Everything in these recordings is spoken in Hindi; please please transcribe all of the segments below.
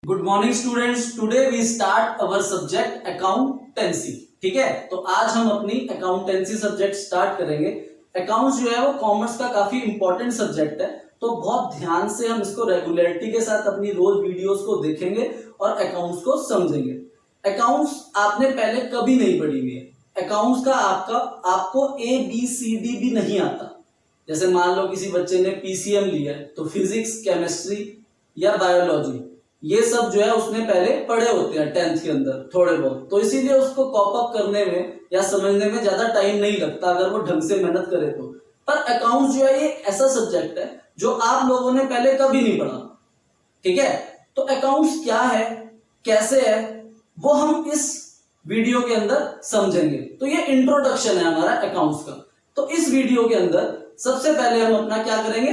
Good morning students, today we start our subject accountancy. ठीक है, तो आज हम अपनी अकाउंटेंसी सब्जेक्ट स्टार्ट करेंगे। अकाउंट्स जो है वो कॉमर्स का काफी इंपॉर्टेंट सब्जेक्ट है, तो बहुत ध्यान से हम इसको रेगुलरिटी के साथ अपनी रोज वीडियोस को देखेंगे और अकाउंट्स को समझेंगे। अकाउंट्स आपने पहले कभी नहीं पढ़ी हुई है। अकाउंट्स का आपको ABCD भी नहीं आता। जैसे मान लो किसी बच्चे ने PCM लिया है तो फिजिक्स, केमिस्ट्री या बायोलॉजी ये सब जो है उसने पहले पढ़े होते हैं 10th के अंदर थोड़े बहुत, तो इसीलिए उसको कॉप अप करने में या समझने में ज्यादा टाइम नहीं लगता अगर वो ढंग से मेहनत करे तो। पर अकाउंट्स जो है ये ऐसा सब्जेक्ट है जो आप लोगों ने पहले कभी नहीं पढ़ा। ठीक है, तो अकाउंट्स क्या है, कैसे है, वो हम इस वीडियो के अंदर समझेंगे। तो ये इंट्रोडक्शन है हमारा अकाउंट्स का। तो इस वीडियो के अंदर सबसे पहले हम अपना क्या करेंगे,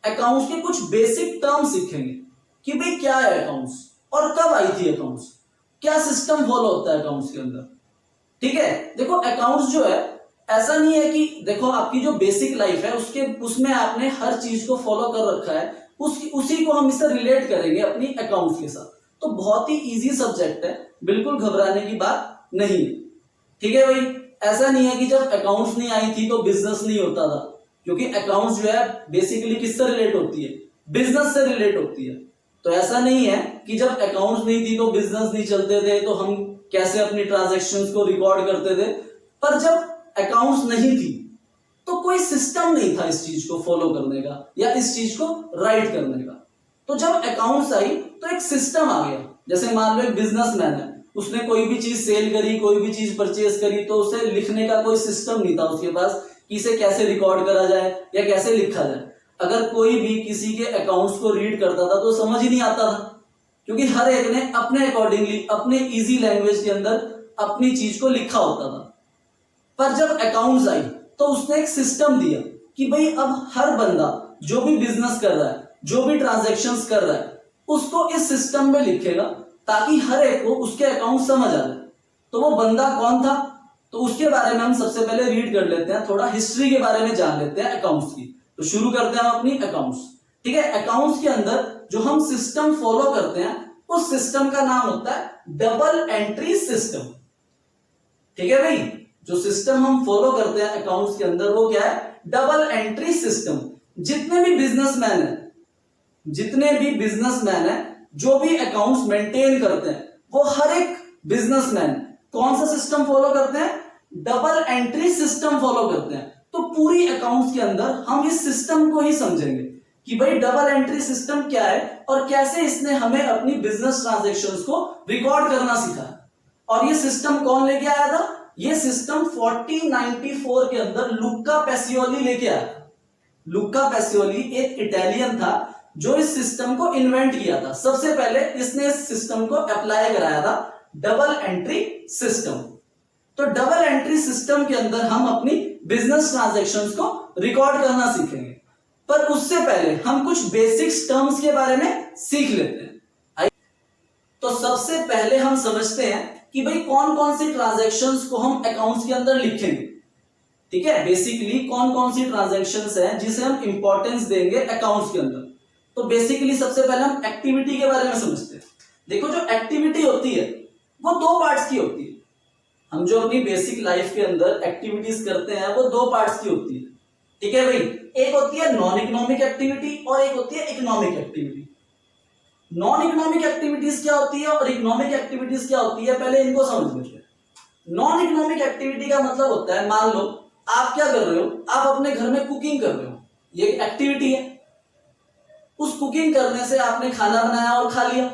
अकाउंट्स के कुछ बेसिक टर्म सीखेंगे कि भाई क्या है अकाउंट्स और कब आई थी अकाउंट्स, क्या सिस्टम फॉलो होता है अकाउंट्स के अंदर। ठीक है, देखो अकाउंट्स जो है ऐसा नहीं है कि देखो आपकी जो बेसिक लाइफ है उसमें आपने हर चीज को फॉलो कर रखा है, उसी को हम इससे रिलेट करेंगे अपनी अकाउंट्स के साथ। तो बहुत ही इजी सब्जेक्ट है, बिल्कुल घबराने की बात नहीं। ठीक है भाई, ऐसा नहीं है कि जब अकाउंट्स नहीं आई थी तो बिजनेस नहीं होता था, क्योंकि अकाउंट्स जो है बेसिकली किससे रिलेट होती है, बिजनेस से रिलेट होती है। तो ऐसा नहीं है कि जब अकाउंट्स नहीं थी तो बिजनेस नहीं चलते थे, तो हम कैसे अपनी ट्रांजैक्शंस को रिकॉर्ड करते थे। पर जब अकाउंट्स नहीं थी तो कोई सिस्टम नहीं था इस चीज को फॉलो करने का या इस चीज को राइट करने का। तो जब अकाउंट्स आई तो एक सिस्टम आ गया। जैसे मान लो एक बिजनेसमैन है, उसने कोई भी चीज सेल करी, कोई भी चीज परचेज करी, तो उसे लिखने का कोई सिस्टम नहीं था उसके पास कि इसे कैसे रिकॉर्ड करा जाए या कैसे लिखा जाए। अगर कोई भी किसी के अकाउंट्स को रीड करता था तो समझ ही नहीं आता था, क्योंकि हर एक ने अपने अकॉर्डिंगली अपने इजी लैंग्वेज के अंदर अपनी चीज को लिखा होता था। पर जब अकाउंट्स आई तो उसने एक सिस्टम दिया कि भाई अब हर बंदा जो भी बिजनेस कर रहा है, जो भी ट्रांजैक्शंस कर रहा है, उसको इस सिस्टम में लिखेगा ताकि हर एक को उसके अकाउंट समझ आ जाए। तो वो बंदा कौन था, तो उसके बारे में हम सबसे पहले रीड कर लेते हैं, थोड़ा हिस्ट्री के बारे में जान लेते हैं अकाउंट्स की। तो शुरू करते हैं हम अपनी अकाउंट्स। ठीक है, अकाउंट्स के अंदर जो हम सिस्टम फॉलो करते हैं उस सिस्टम का नाम होता है डबल एंट्री सिस्टम। ठीक है भाई, जो सिस्टम हम फॉलो करते हैं अकाउंट्स के अंदर वो क्या है, डबल एंट्री सिस्टम। जितने भी बिजनेसमैन है जो भी अकाउंट्स मेंटेन करते हैं, वो हर एक बिजनेसमैन कौन सा सिस्टम फॉलो करते हैं, डबल एंट्री सिस्टम फॉलो करते हैं। तो पूरी अकाउंट्स के अंदर हम इस सिस्टम को ही समझेंगे कि भाई डबल एंट्री सिस्टम क्या है और कैसे इसने हमें अपनी बिजनेस ट्रांजैक्शंस को रिकॉर्ड करना सिखाया। और ये सिस्टम कौन लेके आया था, ये सिस्टम 1494 के अंदर लुक्का पैसियोली लेके आया था। लुक्का पैसियोली एक इटालियन था जो इस सिस्टम को इन्वेंट किया था। सबसे पहले इसने इस सिस्टम को अप्लाई कराया था, डबल एंट्री सिस्टम। तो डबल एंट्री सिस्टम के अंदर हम अपनी बिजनेस ट्रांजैक्शंस को रिकॉर्ड करना सीखेंगे। पर उससे पहले हम कुछ बेसिक्स टर्म्स के बारे में सीख लेते हैं। तो सबसे पहले हम समझते हैं कि भाई कौन कौन सी ट्रांजैक्शंस को हम अकाउंट्स के अंदर लिखेंगे। ठीक है, बेसिकली कौन कौन सी ट्रांजैक्शंस हैं जिसे हम इंपॉर्टेंस देंगे अकाउंट्स के अंदर। तो बेसिकली सबसे पहले हम एक्टिविटी के बारे में समझते हैं। देखो, जो एक्टिविटी होती है वो दो पार्ट्स की होती है। हम जो अपनी बेसिक लाइफ के अंदर एक्टिविटीज करते हैं वो दो पार्ट्स की होती है। ठीक है भाई, एक होती है नॉन इकोनॉमिक एक्टिविटी और एक होती है economic activity. Non economic activities क्या होती है और इकोनॉमिक एक्टिविटीज क्या होती है, पहले इनको समझ लेते हैं। नॉन इकोनॉमिक एक्टिविटी का मतलब होता है, मान लो आप क्या कर रहे हो, आप अपने घर में कुकिंग कर रहे हो, ये एक एक्टिविटी है। उस कुकिंग करने से आपने खाना बनाया और खा लिया,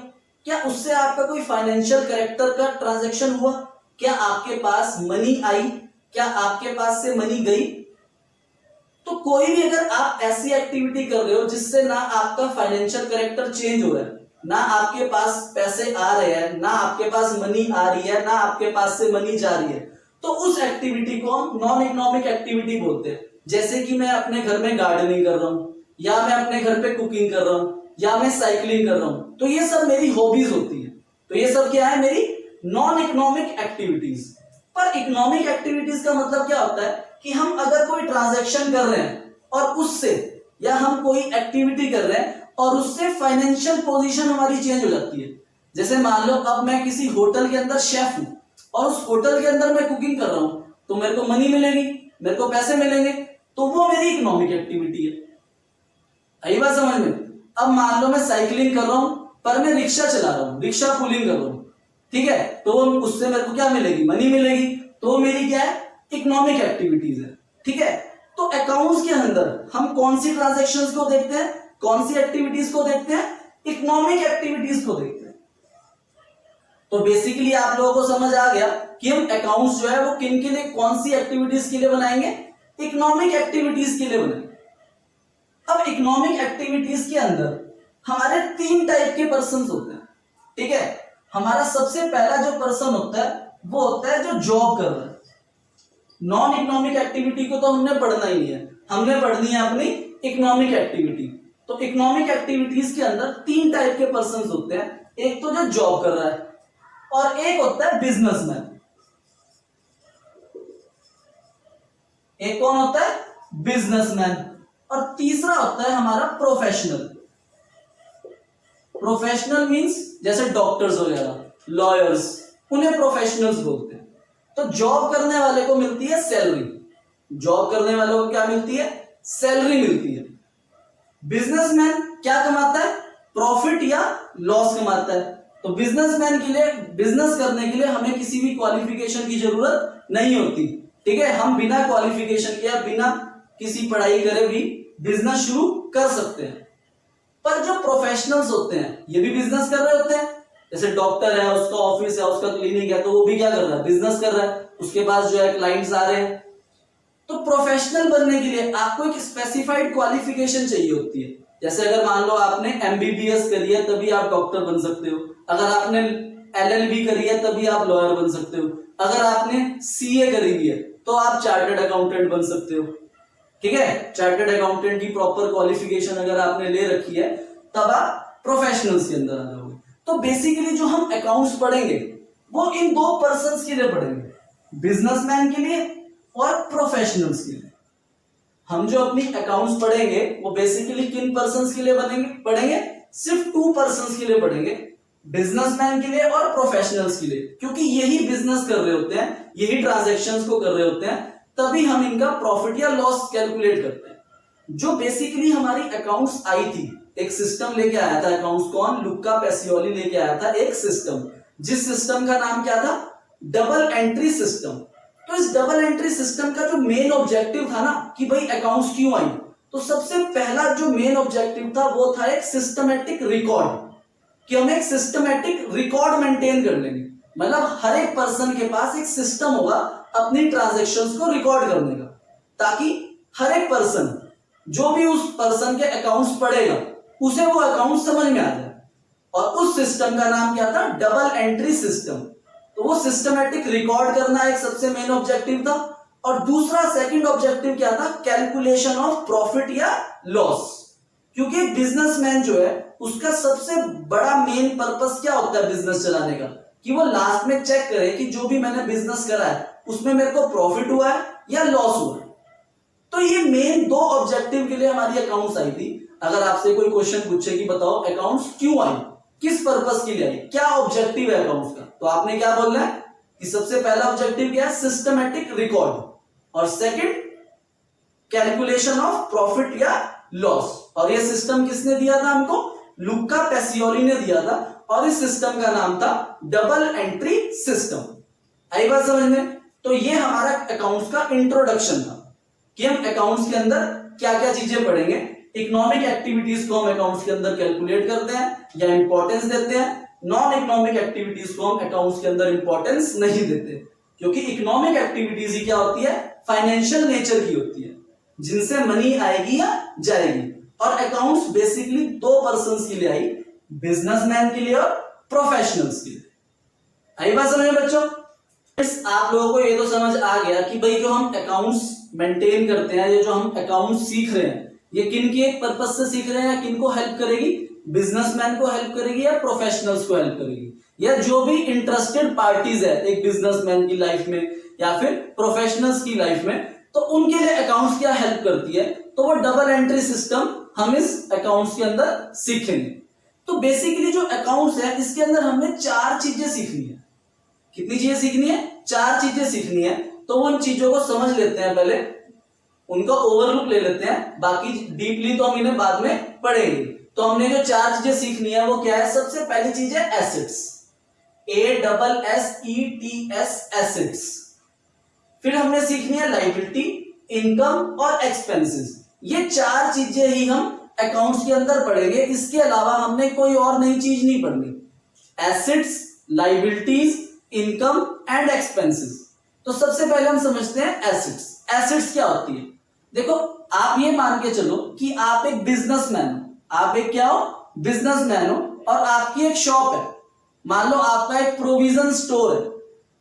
क्या उससे आपका कोई फाइनेंशियल कैरेक्टर का ट्रांजैक्शन हुआ, क्या आपके पास मनी आई, क्या आपके पास से मनी गई। तो कोई भी अगर आप ऐसी एक्टिविटी कर रहे हो जिससे ना आपका फाइनेंशियल कैरेक्टर चेंज हो रहा है, ना आपके पास पैसे आ रहे हैं, ना आपके पास मनी आ रही है, ना आपके पास से मनी जा रही है, तो उस एक्टिविटी को हम नॉन इकोनॉमिक एक्टिविटी बोलते हैं। जैसे कि मैं अपने घर में गार्डनिंग कर रहा हूं, या मैं अपने घर पे कुकिंग कर रहा हूं, या मैं साइकिलिंग कर रहा हूं, तो ये सब मेरी हॉबीज होती है। तो ये सब क्या है, मेरी नॉन इकोनॉमिक एक्टिविटीज। पर इकोनॉमिक एक्टिविटीज का मतलब क्या होता है कि हम अगर कोई ट्रांजैक्शन कर रहे हैं और उससे या हम कोई एक्टिविटी कर रहे हैं और उससे फाइनेंशियल पोजीशन हमारी चेंज हो जाती है। जैसे मान लो अब मैं किसी होटल के अंदर शेफ हूं और उस होटल के अंदर मैं कुकिंग कर रहा हूं, तो मेरे को मनी मिलेगी, मेरे को पैसे मिलेंगे, तो वो मेरी इकोनॉमिक एक्टिविटी है। आई बात समझ में? अब मान लो मैं साइकिलिंग कर रहा हूं पर मैं रिक्शा चला रहा हूं, रिक्शा पुलिंग कर रहा हूं, ठीक है, तो उससे मेरे को क्या मिलेगी? मनी मिलेगी, तो मेरी क्या है? इकोनॉमिक एक्टिविटीज है। ठीक है, तो अकाउंट्स के अंदर हम कौन सी ट्रांजैक्शंस को देखते हैं, कौन सी एक्टिविटीज को देखते हैं? इकोनॉमिक एक्टिविटीज को देखते हैं। तो बेसिकली आप लोगों को समझ आ गया कि हम अकाउंट्स जो है वो किन के लिए, कौन सी एक्टिविटीज के लिए बनाएंगे? इकोनॉमिक एक्टिविटीज के लिए बनाएंगे। अब इकोनॉमिक एक्टिविटीज के अंदर हमारे 3 टाइप के पर्सन होते हैं। ठीक है, हमारा सबसे पहला जो पर्सन होता है वो होता है जो जॉब कर रहा है। नॉन इकोनॉमिक एक्टिविटी को तो हमने पढ़ना ही नहीं है, हमने पढ़नी है अपनी इकोनॉमिक एक्टिविटी। तो इकोनॉमिक एक्टिविटीज के अंदर 3 टाइप के पर्सन होते हैं। एक तो जो जॉब कर रहा है और एक होता है बिजनेसमैन। एक कौन होता है? बिजनेसमैन। और तीसरा होता है हमारा प्रोफेशनल। प्रोफेशनल मींस जैसे डॉक्टर्स वगैरह, लॉयर्स, उन्हें प्रोफेशनल्स बोलते हैं। तो जॉब करने वाले को मिलती है सैलरी, जॉब करने वाले को क्या मिलती है? सैलरी मिलती है। बिजनेसमैन क्या कमाता है? प्रॉफिट या लॉस कमाता है। तो बिजनेसमैन के लिए, बिजनेस करने के लिए हमें किसी भी क्वालिफिकेशन की जरूरत नहीं होती। ठीक है, हम बिना क्वालिफिकेशन के या बिना किसी पढ़ाई करे भी बिजनेस शुरू कर सकते हैं। पर जो प्रोफेशनल्स होते हैं ये भी बिजनेस कर रहे होते हैं। जैसे डॉक्टर है, उसका ऑफिस है, उसका क्लिनिक है, तो वो भी क्या कर रहा है? बिजनेस कर रहा है। उसके पास जो है क्लाइंट्स आ रहे हैं। तो प्रोफेशनल बनने के लिए आपको एक स्पेसिफाइड क्वालिफिकेशन चाहिए होती है। जैसे अगर मान लो आपने एमबीबीएस करी है तभी आप डॉक्टर बन सकते हो, अगर आपने एलएलबी करी है तभी आप लॉयर बन सकते हो, अगर आपने सीए करी हुई है तो आप चार्टर्ड अकाउंटेंट बन सकते हो। ठीक है, चार्टर्ड अकाउंटेंट की प्रॉपर क्वालिफिकेशन अगर आपने ले रखी है तब आप प्रोफेशनल्स के अंदर आ जाओगे। तो बेसिकली जो हम अकाउंट्स पढ़ेंगे वो इन 2 पर्संस के लिए पढ़ेंगे, बिजनेसमैन के लिए और प्रोफेशनल्स के लिए। हम जो अपनी अकाउंट्स पढ़ेंगे वो बेसिकली किन पर्संस के लिए पढ़ेंगे? सिर्फ 2 पर्संस के लिए पढ़ेंगे, बिजनेसमैन के लिए और प्रोफेशनल्स के लिए, क्योंकि यही बिजनेस कर रहे होते हैं, यही ट्रांजैक्शंस को कर रहे होते हैं, तभी हम इनका प्रॉफिट या लॉस कैलकुलेट करते हैं। जो बेसिकली हमारी अकाउंट्स आई थी, एक सिस्टम लेके आया था अकाउंट्स, कौन? लुक्का पैसियोली लेके आया था एक सिस्टम, जिस सिस्टम का नाम क्या था? Double entry system. तो इस डबल एंट्री सिस्टम का जो मेन ऑब्जेक्टिव था ना कि भाई अकाउंट्स क्यों आई, तो सबसे पहला जो मेन ऑब्जेक्टिव था वो था एक सिस्टमैटिक रिकॉर्ड, कि हम एक सिस्टमैटिक रिकॉर्ड मेंटेन कर लेंगे। मतलब हर एक पर्सन के पास एक सिस्टम होगा अपनी ट्रांजैक्शंस को रिकॉर्ड करने का, ताकि हर एक पर्सन जो भी उस पर्सन के अकाउंट्स पढ़ेगा उसे वो अकाउंट समझ में आ जाए। और उस सिस्टम का नाम क्या था? Double entry system. तो वो सिस्टमैटिक रिकॉर्ड करना एक सबसे मेन ऑब्जेक्टिव था। और दूसरा सेकंड ऑब्जेक्टिव क्या था? कैलकुलेशन ऑफ प्रॉफिट या लॉस। क्योंकि बिजनेसमैन जो है उसका सबसे बड़ा मेन पर्पस क्या होता है बिजनेस चलाने का? कि वो लास्ट में चेक करे कि जो भी मैंने बिजनेस करा है उसमें मेरे को प्रॉफिट हुआ है या लॉस हुआ है। तो ये मेन 2 ऑब्जेक्टिव के लिए हमारी अकाउंट्स आई थी। अगर आपसे कोई क्वेश्चन पूछे कि बताओ अकाउंट्स क्यों आई, किस पर्पस के लिए आई, क्या ऑब्जेक्टिव है अकाउंट्स का, तो आपने क्या बोलना है कि सबसे पहला ऑब्जेक्टिव क्या है? सिस्टमैटिक रिकॉर्ड, और सेकंड कैलकुलेशन ऑफ प्रॉफिट या लॉस। और ये सिस्टम किसने दिया था हमको? लुक्का पैसियोली ने दिया था, और इस सिस्टम का नाम था डबल एंट्री सिस्टम। आई बात समझ में? तो ये हमारा अकाउंट्स का इंट्रोडक्शन था कि हम अकाउंट्स के अंदर क्या क्या चीजें पढ़ेंगे। इकोनॉमिक एक्टिविटीज को हम अकाउंट्स के अंदर कैलकुलेट करते हैं या इंपॉर्टेंस देते हैं, नॉन इकोनॉमिक एक्टिविटीज को हम अकाउंट्स के अंदर इंपॉर्टेंस नहीं देते, क्योंकि इकोनॉमिक एक्टिविटीज ही क्या होती है? फाइनेंशियल नेचर की होती है, जिनसे मनी आएगी या जाएगी। और अकाउंट्स बेसिकली 2 पर्संस के लिए आई, बिजनेसमैन के लिए और प्रोफेशनल्स के लिए। आई बात समझ में बच्चों? आप लोगों को ये तो समझ आ गया कि भाई जो हम अकाउंट्स मेंटेन करते हैं, ये जो हम अकाउंट्स सीख रहे हैं, ये किन की एक पर्पस से सीख रहे हैं या किन को हेल्प करेगी? बिजनेसमैन को हेल्प करेगी या प्रोफेशनल्स को हेल्प करेगी, या जो भी इंटरेस्टेड पार्टीज है एक बिजनेसमैन की लाइफ में या फिर प्रोफेशनल्स की लाइफ में, तो उनके लिए अकाउंट्स क्या हेल्प करती है, तो वो डबल एंट्री सिस्टम हम इस अकाउंट्स के अंदर सीखेंगे। तो बेसिकली जो अकाउंट्स है इसके अंदर हमने 4 चीजें सीखनी है। कितनी चीजें सीखनी है? 4 चीजें सीखनी है। तो उन चीजों को समझ लेते हैं, पहले उनका ओवरलुक ले लेते हैं, बाकी डीपली तो हम इन्हें बाद में पढ़ेंगे। तो हमने जो 4 चीजें सीखनी है वो क्या है? सबसे पहली चीज है एसेट्स, ASSETS, एसेट्स। फिर हमने सीखनी है लायबिलिटी, इनकम और एक्सपेंसेस। ये 4 चीजें ही हम अकाउंट्स के अंदर पढ़ेंगे, इसके अलावा हमने कोई और नई चीज नहीं पढ़नी। Assets, liabilities, income and expenses. तो सबसे पहले हम समझते हैं एसेट्स। एसेट्स क्या होती है? देखो, आप ये मान के चलो कि आप एक बिजनेसमैन हो। आप एक क्या हो? बिजनेसमैन हो, और आपकी एक शॉप है। मान लो आपका एक प्रोविजन स्टोर है।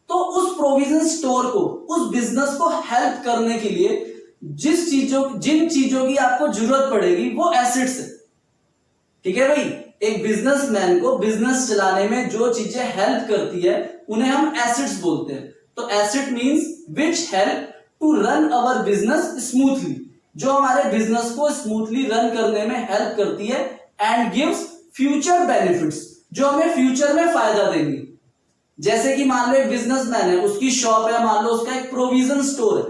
तो उस प्रोविजन स्टोर को, उस बिजनेस को हेल्प करने के लिए जिन चीजों की आपको जरूरत पड़ेगी वो एसेट्स है। ठीक है भाई, एक बिजनेसमैन को बिजनेस चलाने में जो चीजें हेल्प करती है उन्हें हम एसेट्स बोलते हैं। तो asset means which help to run our business smoothly, जो हमारे बिजनेस को स्मूथली रन करने में हेल्प करती है, एंड गिव्स फ्यूचर बेनिफिट्स, जो हमें फ्यूचर में फायदा देंगी। जैसे कि मान लो एक बिजनेसमैन है, उसकी शॉप है, मान लो उसका एक प्रोविजन स्टोर है।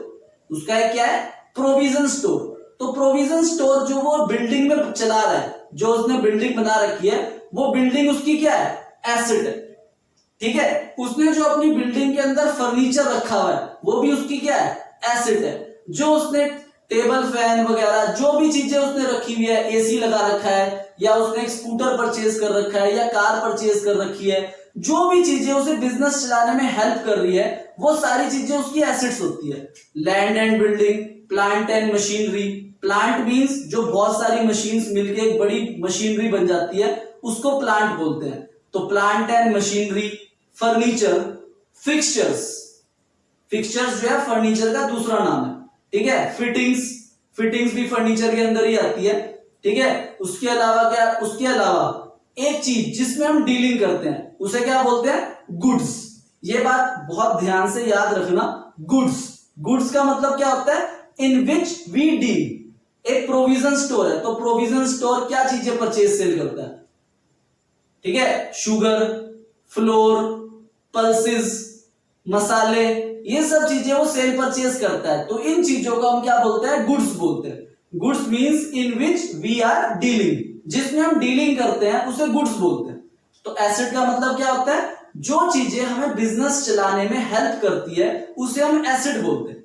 उसका एक क्या है? Provision store. तो प्रोविजन स्टोर जो वो बिल्डिंग में चला रहा है, जो उसने बिल्डिंग बना रखी है, वो बिल्डिंग उसकी क्या है? एसेट है। ठीक है, उसने जो अपनी बिल्डिंग के अंदर फर्नीचर रखा हुआ है वो भी उसकी क्या है? एसेट है। जो उसने टेबल फैन वगैरह जो भी चीजें उसने रखी हुई है, एसी लगा रखा है, या उसने एक स्कूटर परचेज कर रखा है, या कार परचेज कर रखी है, जो भी चीजें उसे बिजनेस चलाने में हेल्प कर रही है, वो सारी चीजें उसकी एसेट्स होती है। Land and building, plant and machinery. Plant means जो बहुत सारी मशीन्स मिलके एक बड़ी मशीनरी बन जाती है, उसको प्लांट बोलते हैं। तो plant and machinery, furniture, fixtures. Fixtures जो है फर्नीचर का दूसरा नाम है। ठीक है, फिटिंग्स, फिटिंग्स भी फर्नीचर के अंदर ही आती है। ठीक है, उसके अलावा क्या? उसके अलावा एक चीज जिसमें हम डीलिंग करते हैं उसे क्या बोलते हैं? गुड्स। ये बात बहुत ध्यान से याद रखना, गुड्स। गुड्स का मतलब क्या होता है? इन विच वी डील। एक प्रोविजन स्टोर है, तो प्रोविजन स्टोर क्या चीजें परचेज सेल करता है? ठीक है, शुगर, फ्लोर, पल्सेस, मसाले, ये सब चीजें वो सेल परचेज करता है। तो इन चीजों को हम क्या बोलते हैं? गुड्स बोलते हैं। Goods means in which we are dealing, जिसमें हम डीलिंग करते हैं उसे गुड्स बोलते हैं। तो एसेट का मतलब क्या होता है? जो चीजें हमें बिजनेस चलाने में हेल्प करती है उसे हम एसेट बोलते हैं।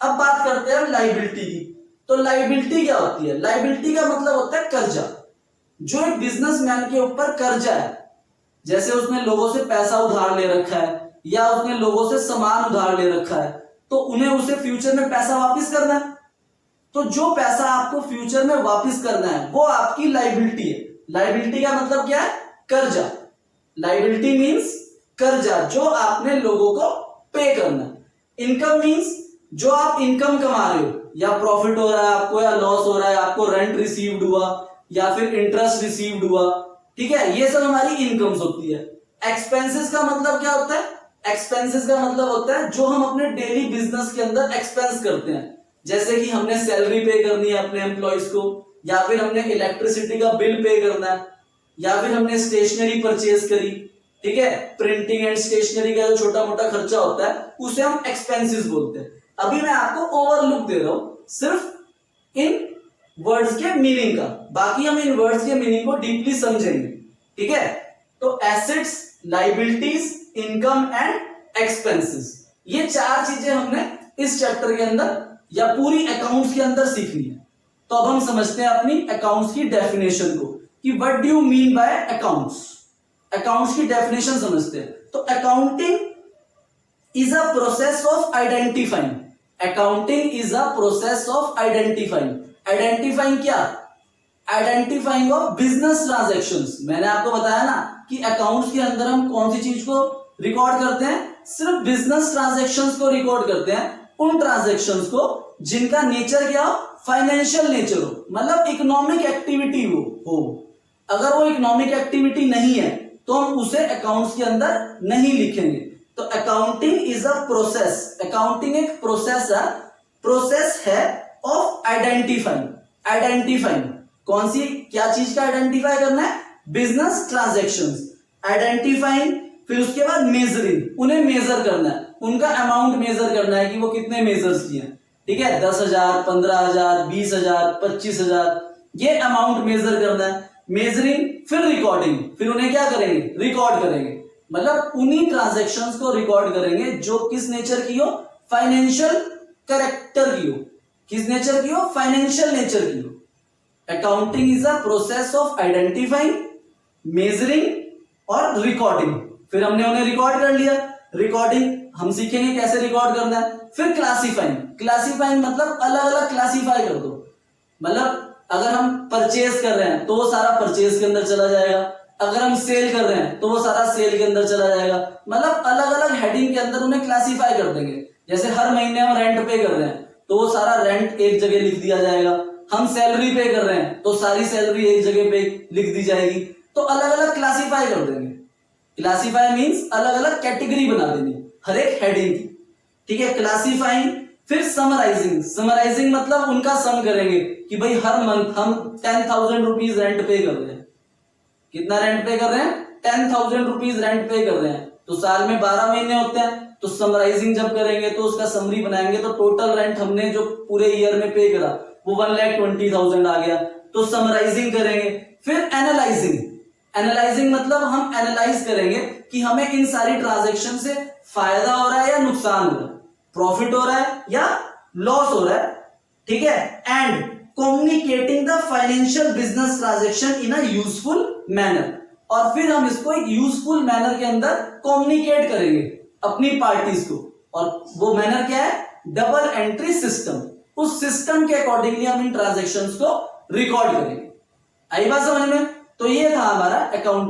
अब बात करते हैं लायबिलिटी की। तो लायबिलिटी क्या होती है? लायबिलिटी का मतलब होता है कर्जा। जो एक बिजनेसमैन के ऊपर कर्जा है, जैसे उसने लोगों से पैसा उधार ले रखा है, या उसने लोगों से सामान उधार ले रखा है, तो उन्हें उसे फ्यूचर में पैसा वापस करना है। तो जो पैसा आपको फ्यूचर में वापस करना है वो आपकी लायबिलिटी है। लायबिलिटी का मतलब क्या है? कर्जा। लायबिलिटी मींस कर्जा, जो आपने लोगों को पे करना है। इनकम मींस जो आप इनकम कमा रहे हो, या प्रॉफिट हो रहा है आपको, या लॉस हो रहा है आपको, रेंट रिसीव्ड हुआ, या फिर इंटरेस्ट रिसीव्ड हुआ। ठीक है, ये सब हमारी इनकम्स होती है। एक्सपेंसेस का मतलब क्या होता है? एक्सपेंसेस का मतलब होता है जो हम अपने डेली बिजनेस के अंदर एक्सपेंस करते हैं। जैसे कि हमने सैलरी पे करनी है अपने एम्प्लॉइज को, या फिर हमने इलेक्ट्रिसिटी का बिल पे करना है, या फिर हमने स्टेशनरी परचेज करी। ठीक है, प्रिंटिंग एंड स्टेशनरी का जो छोटा मोटा खर्चा होता है उसे हम एक्सपेंसेस बोलते हैं। अभी मैं आपको ओवरलुक दे रहा हूं सिर्फ इन वर्ड्स के मीनिंग का, बाकी हम इन वर्ड्स के मीनिंग को डीपली समझेंगे। ठीक है, तो assets, liabilities, income and expenses, ये 4 चीजें हमने इस चैप्टर के अंदर या पूरी अकाउंट्स के अंदर सीखनी है। तो अब हम समझते हैं अपनी अकाउंट्स की डेफिनेशन को, कि what do you mean by accounts. Accounts की डेफिनेशन समझते हैं। तो accounting is a process of identifying. Accounting is a process of identifying. Identifying क्या? Identifying of business transactions. मैंने आपको बताया ना कि अकाउंट्स के अंदर हम कौन सी चीज को रिकॉर्ड करते हैं? सिर्फ बिजनेस ट्रांजैक्शंस को रिकॉर्ड करते हैं, उन ट्रांजैक्शंस को जिनका नेचर क्या हो? फाइनेंशियल नेचर हो, मतलब इकोनॉमिक एक्टिविटी हो। अगर वो इकोनॉमिक एक्टिविटी नहीं है तो हम उसे अकाउंट्स के अंदर नहीं लिखेंगे। तो accounting is a process. Accounting एक प्रोसेस है प्रोसेस है ऑफ आइडेंटिफाइंग कौन सी क्या चीज का आइडेंटिफाई करना है, बिजनेस ट्रांजैक्शंस, आइडेंटिफाइंग, फिर उसके बाद मेजरिंग, उन्हें मेजर करना है, उनका अमाउंट मेजर करना है कि वो कितने मेजर्स किए हैं, ठीक है, 10,000, 15,000, 20,000, 25,000, ये अमाउंट मेजर करना है, मेजरिंग, फिर रिकॉर्डिंग, फिर उन्हें क्या करेंगे, रिकॉर्ड करेंगे, मतलब उन्हीं ट्रांजैक्शंस को रिकॉर्ड करेंगे जो किस नेचर की हो, फाइनेंशियल कैरेक्टर की हो, किस नेचर की हो, फाइनेंशियल नेचर की हो। Accounting is a process of identifying, measuring और रिकॉर्डिंग। फिर हमने उन्हें रिकॉर्ड कर लिया, रिकॉर्डिंग हम सीखेंगे कैसे रिकॉर्ड करना है। फिर क्लासिफाइंग मतलब अलग अलग क्लासिफाई कर दो, मतलब अगर हम परचेज कर रहे हैं तो वो सारा परचेज के अंदर चला जाएगा, अगर हम सेल कर रहे हैं तो वो सारा सेल के अंदर चला जाएगा, मतलब अलग अलग हेडिंग के अंदर उन्हें क्लासिफाई कर देंगे। जैसे हर महीने हम रेंट पे कर रहे हैं तो वो सारा रेंट एक जगह लिख दिया जाएगा, हम सैलरी पे कर रहे हैं तो सारी सैलरी एक जगह पे लिख दी जाएगी, तो अलग अलग क्लासिफाई कर देंगे। क्लासिफाई मींस अलग अलग कैटेगरी बना देनी हर एक हेडिंग की, ठीक है, क्लासिफाइंग। फिर समराइजिंग मतलब उनका सम करेंगे कि भाई हर मंथ हम 10,000 रुपीज रेंट पे कर रहे हैं, कितना रेंट पे कर रहे हैं, 10,000 रुपीज रेंट पे कर रहे हैं, तो साल में 12 महीने होते हैं, तो समराइजिंग जब करेंगे तो उसका समरी बनाएंगे, तो टोटल रेंट हमने जो पूरे ईयर में पे करा वो 1,20,000 आ गया, तो समराइजिंग करेंगे। फिर एनालाइजिंग मतलब हम एनालाइज करेंगे कि हमें इन सारी ट्रांजैक्शन से फायदा हो रहा है या नुकसान हो रहा है, प्रॉफिट हो रहा है या लॉस हो रहा है, ठीक है, and communicating the financial business transaction in a useful manner, और फिर हम इसको एक यूजफुल मैनर के अंदर कम्युनिकेट करेंगे अपनी पार्टीज को, और वो मैनर क्या है, डबल एंट्री सिस्टम, उस सिस्टम के अकॉर्डिंगली हम इन ट्रांजैक्शंस को रिकॉर्ड करेंगे। आई बात समझ में? तो ये था हमारा अकाउंट